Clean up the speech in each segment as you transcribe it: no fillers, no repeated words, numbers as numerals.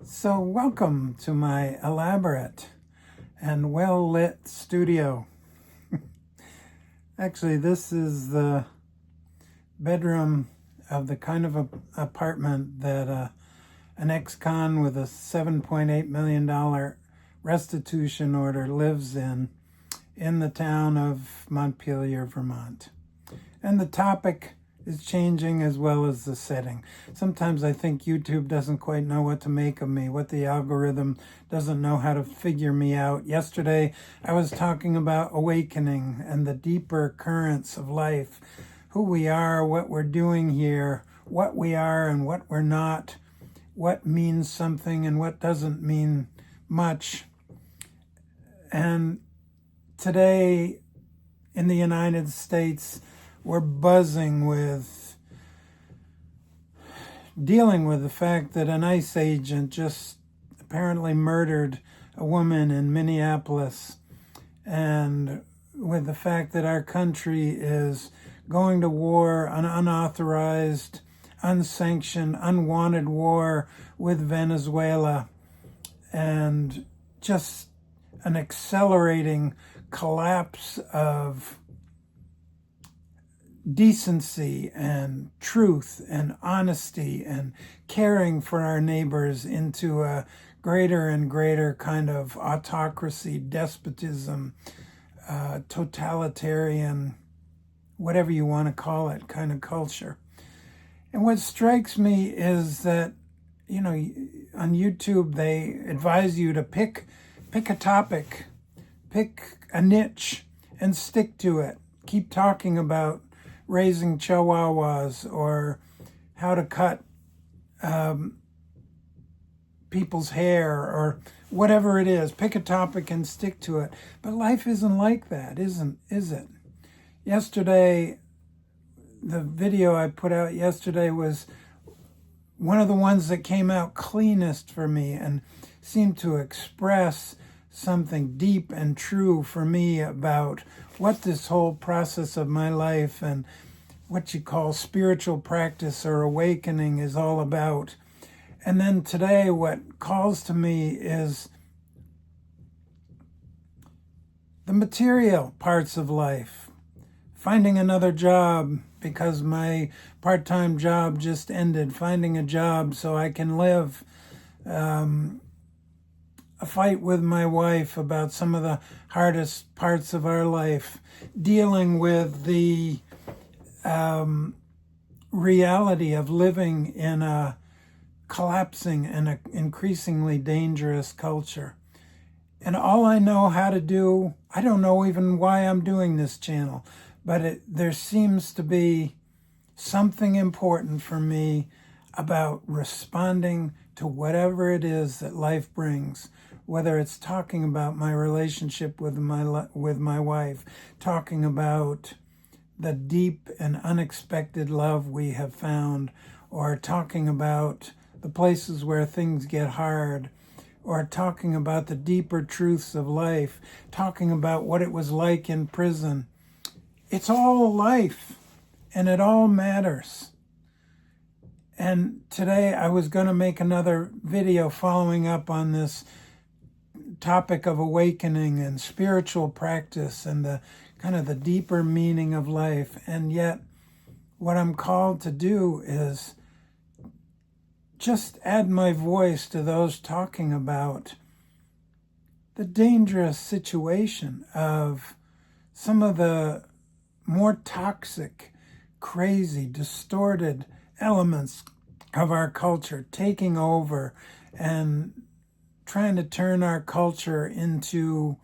So welcome to my elaborate and well-lit studio. Actually, this is the bedroom of the kind of apartment that an ex-con with a $7.8 million restitution order lives in the town of Montpelier, Vermont. And the topic is changing as well as the setting. Sometimes I think YouTube doesn't quite know what to make of me, what the algorithm doesn't know how to figure me out. Yesterday, I was talking about awakening and the deeper currents of life, who we are, what we're doing here, what we are and what we're not, what means something and what doesn't mean much. And today in the United States, we're buzzing with dealing with the fact that an ICE agent just apparently murdered a woman in Minneapolis, and with the fact that our country is going to war, an unauthorized, unsanctioned, unwanted war with Venezuela, and just an accelerating collapse of decency and truth and honesty and caring for our neighbors into a greater and greater kind of autocracy, despotism, totalitarian, whatever you want to call it, kind of culture. And what strikes me is that, on YouTube, they advise you to pick a topic, pick a niche and stick to it. Keep talking about raising chihuahuas or how to cut people's hair or whatever it is. Pick a topic and stick to it. But life isn't like that, is it? Yesterday, the video I put out yesterday was one of the ones that came out cleanest for me and seemed to express something deep and true for me about what this whole process of my life and what you call spiritual practice or awakening is all about. And then today, what calls to me is the material parts of life. Finding another job because my part-time job just ended. Finding a job so I can live. A fight with my wife about some of the hardest parts of our life, dealing with the reality of living in a collapsing and a increasingly dangerous culture. And all I know how to do, I don't know even why I'm doing this channel, but there seems to be something important for me about responding to whatever it is that life brings, whether it's talking about my relationship with my wife, talking about the deep and unexpected love we have found, or talking about the places where things get hard, or talking about the deeper truths of life, talking about what it was like in prison. It's all life, and it all matters. And today I was going to make another video following up on this topic of awakening and spiritual practice and the kind of the deeper meaning of life. And yet what I'm called to do is just add my voice to those talking about the dangerous situation of some of the more toxic, crazy, distorted elements of our culture taking over and trying to turn our culture into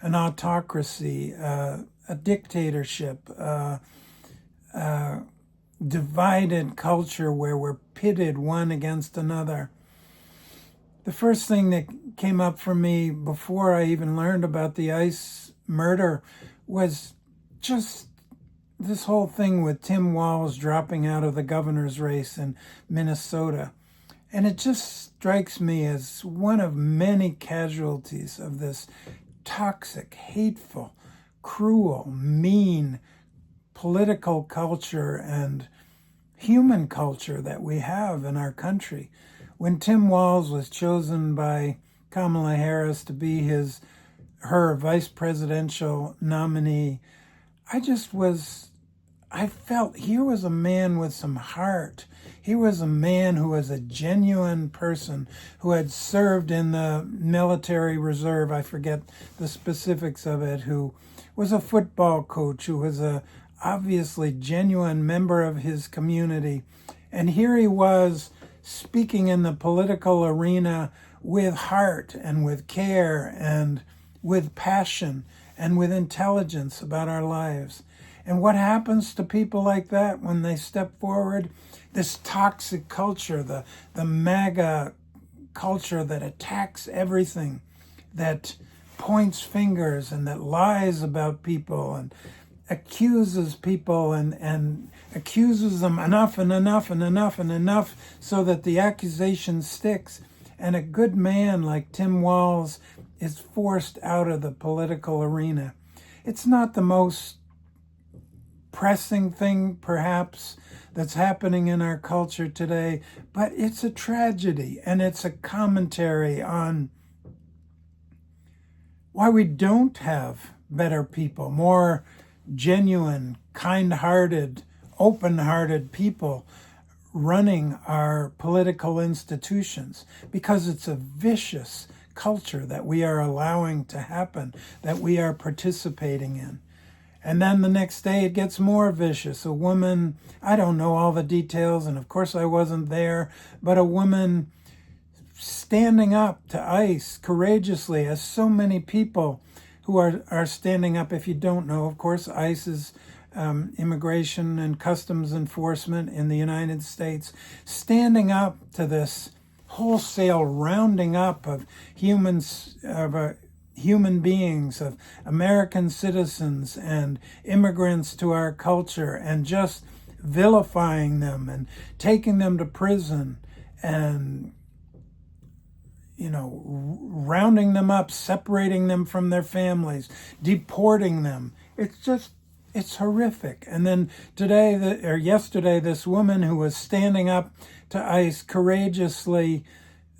an autocracy, a dictatorship, divided culture where we're pitted one against another. The first thing that came up for me before I even learned about the ICE murder was just this whole thing with Tim Walz dropping out of the governor's race in Minnesota. And it just strikes me as one of many casualties of this toxic, hateful, cruel, mean political culture and human culture that we have in our country, when Tim Walz was chosen by Kamala Harris to be her vice presidential nominee, I felt here was a man with some heart. Here was a man who was a genuine person who had served in the military reserve. I forget the specifics of it, who was a football coach, who was a obviously genuine member of his community. And here he was speaking in the political arena with heart and with care and with passion and with intelligence about our lives. And what happens to people like that when they step forward? This toxic culture, the MAGA culture that attacks everything, that points fingers and that lies about people and accuses people and accuses them enough and enough and enough and enough so that the accusation sticks. And a good man like Tim Walz is forced out of the political arena. It's not the most pressing thing, perhaps, that's happening in our culture today, but it's a tragedy, and it's a commentary on why we don't have better people, more genuine, kind-hearted, open-hearted people running our political institutions, because it's a vicious culture that we are allowing to happen, that we are participating in. And then the next day it gets more vicious. A woman, I don't know all the details, and of course I wasn't there, but a woman standing up to ICE courageously, as so many people who are standing up. If you don't know, of course, ICE is Immigration and Customs Enforcement in the United States, standing up to this wholesale rounding up of human beings, of American citizens and immigrants to our culture, and just vilifying them and taking them to prison and, rounding them up, separating them from their families, deporting them. It's horrific. And then yesterday, this woman who was standing up to ICE courageously,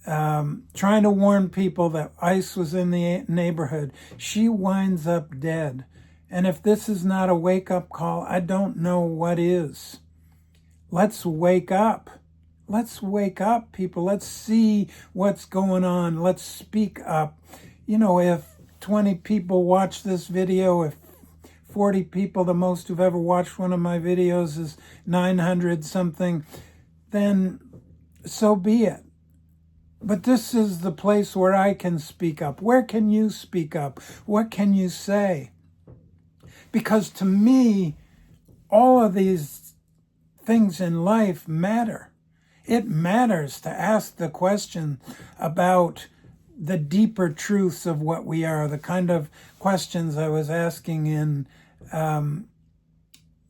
trying to warn people that ICE was in the neighborhood, she winds up dead. And if this is not a wake-up call, I don't know what is. Let's wake up. Let's wake up, people. Let's see what's going on. Let's speak up. If 20 people watch this video, if 40 people, the most who've ever watched one of my videos is 900 something, then so be it. But this is the place where I can speak up. Where can you speak up? What can you say? Because to me, all of these things in life matter. It matters to ask the question about the deeper truths of what we are, the kind of questions I was asking in the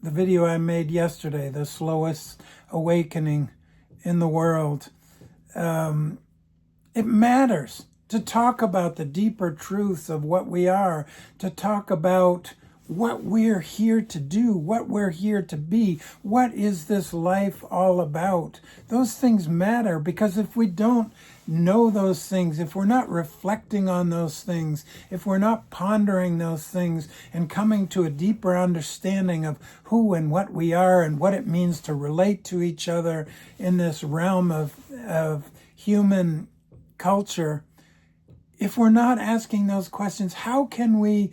video I made yesterday, The Slowest Awakening in the World. It matters to talk about the deeper truths of what we are, to talk about what we're here to do, what we're here to be. What is this life all about? Those things matter, because if we don't know those things, if we're not reflecting on those things, if we're not pondering those things and coming to a deeper understanding of who and what we are and what it means to relate to each other in this realm of human culture, if we're not asking those questions, how can we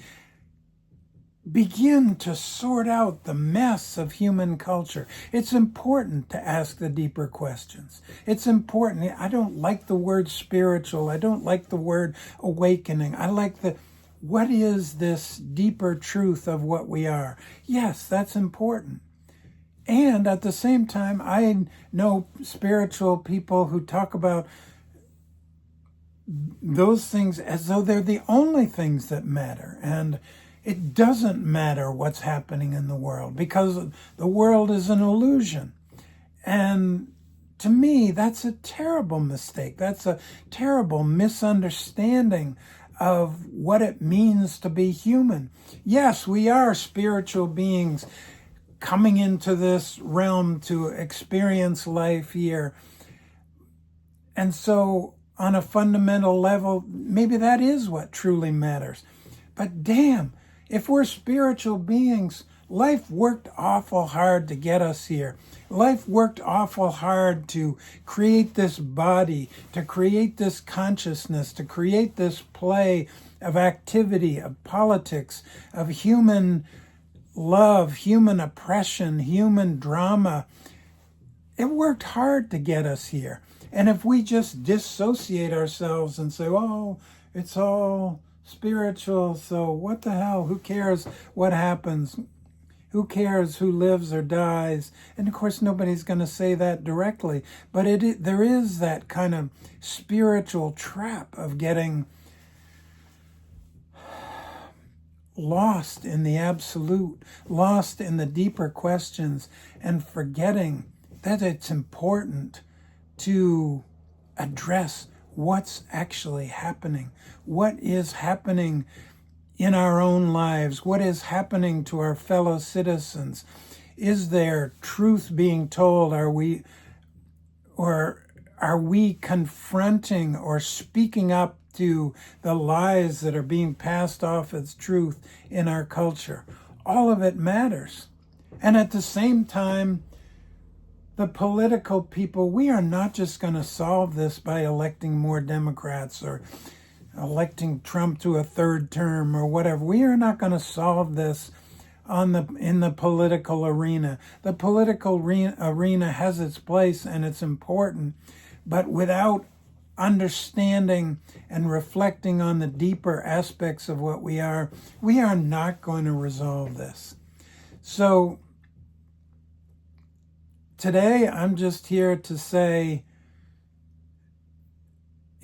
begin to sort out the mess of human culture? It's important to ask the deeper questions. It's important. I don't like the word spiritual. I don't like the word awakening. I like what is this deeper truth of what we are? Yes, that's important. And at the same time, I know spiritual people who talk about those things as though they're the only things that matter. And it doesn't matter what's happening in the world, because the world is an illusion. And to me, that's a terrible mistake. That's a terrible misunderstanding of what it means to be human. Yes, we are spiritual beings coming into this realm to experience life here. And so on a fundamental level, maybe that is what truly matters. But damn, if we're spiritual beings, life worked awful hard to get us here. Life worked awful hard to create this body, to create this consciousness, to create this play of activity, of politics, of human love, human oppression, human drama. It worked hard to get us here. And if we just dissociate ourselves and say, oh, it's all spiritual, so what the hell? Who cares what happens? Who cares who lives or dies? And of course, nobody's going to say that directly. But there is that kind of spiritual trap of getting lost in the absolute, lost in the deeper questions, and forgetting that it's important to address what's actually happening. What is happening in our own lives? What is happening to our fellow citizens? Is there truth being told? Are we confronting or speaking up to the lies that are being passed off as truth in our culture? All of it matters. And at the same time, the political people, we are not just going to solve this by electing more Democrats or electing Trump to a third term or whatever. We are not going to solve this in the political arena. The political arena has its place and it's important, but without understanding and reflecting on the deeper aspects of what we are not going to resolve this. So today, I'm just here to say,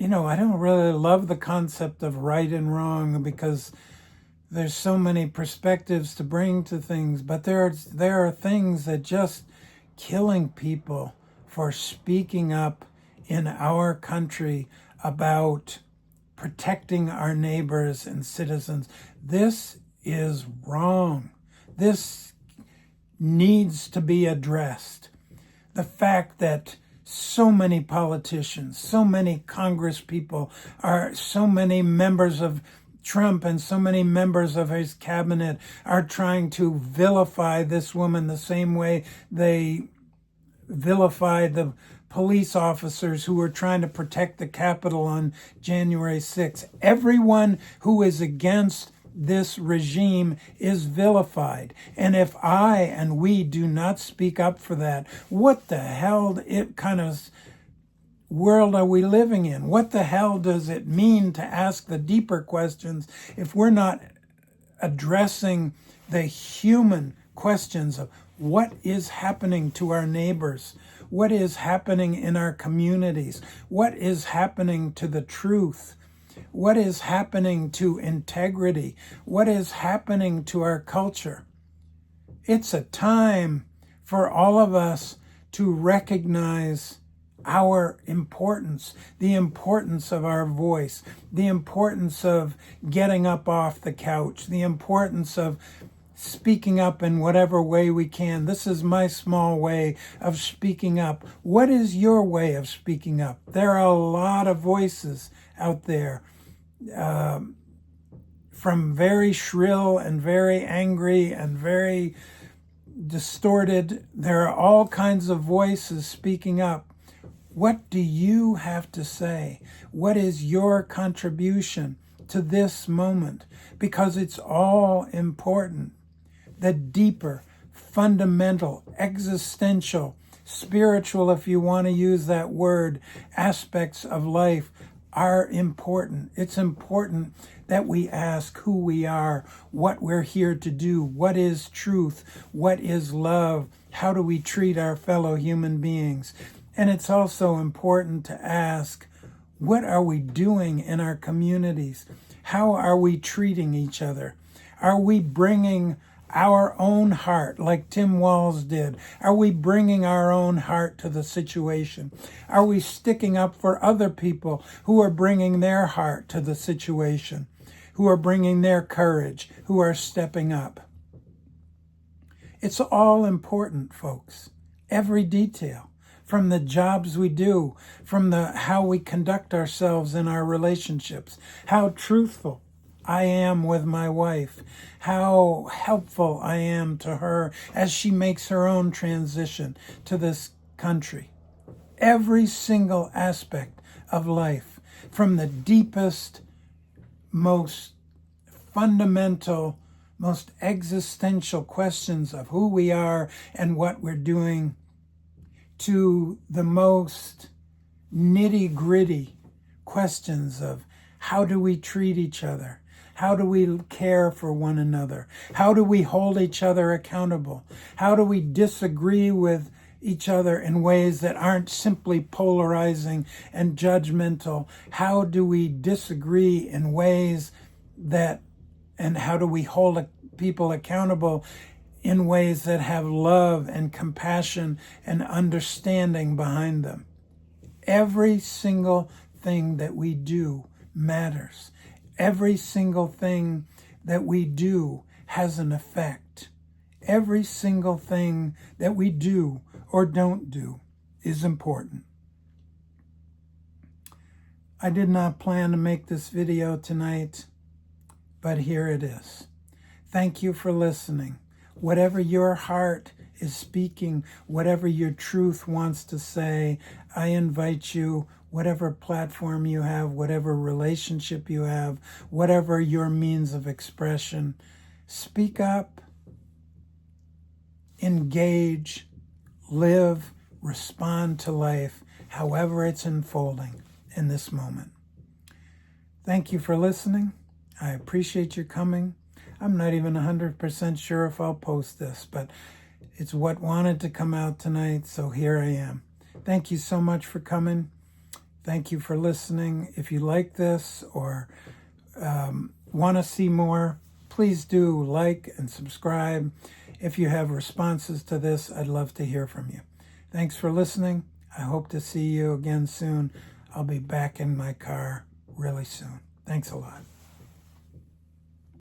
I don't really love the concept of right and wrong because there's so many perspectives to bring to things, but there are things that just killing people for speaking up in our country about protecting our neighbors and citizens. This is wrong. This needs to be addressed. The fact that so many politicians, so many Congress people, so many members of Trump and so many members of his cabinet are trying to vilify this woman the same way they vilified the police officers who were trying to protect the Capitol on January 6th. Everyone who is against this regime is vilified. And if I and we do not speak up for that, what the hell kind of world are we living in? What the hell does it mean to ask the deeper questions if we're not addressing the human questions of what is happening to our neighbors? What is happening in our communities? What is happening to the truth? What is happening to integrity? What is happening to our culture? It's a time for all of us to recognize our importance, the importance of our voice, the importance of getting up off the couch, the importance of speaking up in whatever way we can. This is my small way of speaking up. What is your way of speaking up? There are a lot of voices out there, from very shrill and very angry and very distorted. There are all kinds of voices speaking up. What do you have to say? What is your contribution to this moment? Because it's all important. The deeper, fundamental, existential, spiritual, if you want to use that word, aspects of life are important. It's important that we ask who we are, what we're here to do, what is truth, what is love, how do we treat our fellow human beings. And it's also important to ask, what are we doing in our communities? How are we treating each other? Are we bringing our own heart, like Tim Walz did? Are we bringing our own heart to the situation? Are we sticking up for other people who are bringing their heart to the situation, who are bringing their courage, who are stepping up? It's all important, folks. Every detail. from the jobs we do, from how we conduct ourselves in our relationships, how truthful I am with my wife, how helpful I am to her as she makes her own transition to this country. Every single aspect of life, from the deepest, most fundamental, most existential questions of who we are and what we're doing, to the most nitty-gritty questions of how do we treat each other? How do we care for one another? How do we hold each other accountable? How do we disagree with each other in ways that aren't simply polarizing and judgmental? How do we disagree in ways that, and how do we hold people accountable in ways that have love and compassion and understanding behind them? Every single thing that we do matters. Every single thing that we do has an effect. Every single thing that we do or don't do is important. I did not plan to make this video tonight, but here it is. Thank you for listening. Whatever your heart is speaking, whatever your truth wants to say, I invite you, whatever platform you have, whatever relationship you have, whatever your means of expression, speak up, engage, live, respond to life, however it's unfolding in this moment. Thank you for listening. I appreciate your coming. I'm not even 100% sure if I'll post this, but it's what wanted to come out tonight, so here I am. Thank you so much for coming. Thank you for listening. If you like this or want to see more, please do like and subscribe. If you have responses to this, I'd love to hear from you. Thanks for listening. I hope to see you again soon. I'll be back in my car really soon. Thanks a lot.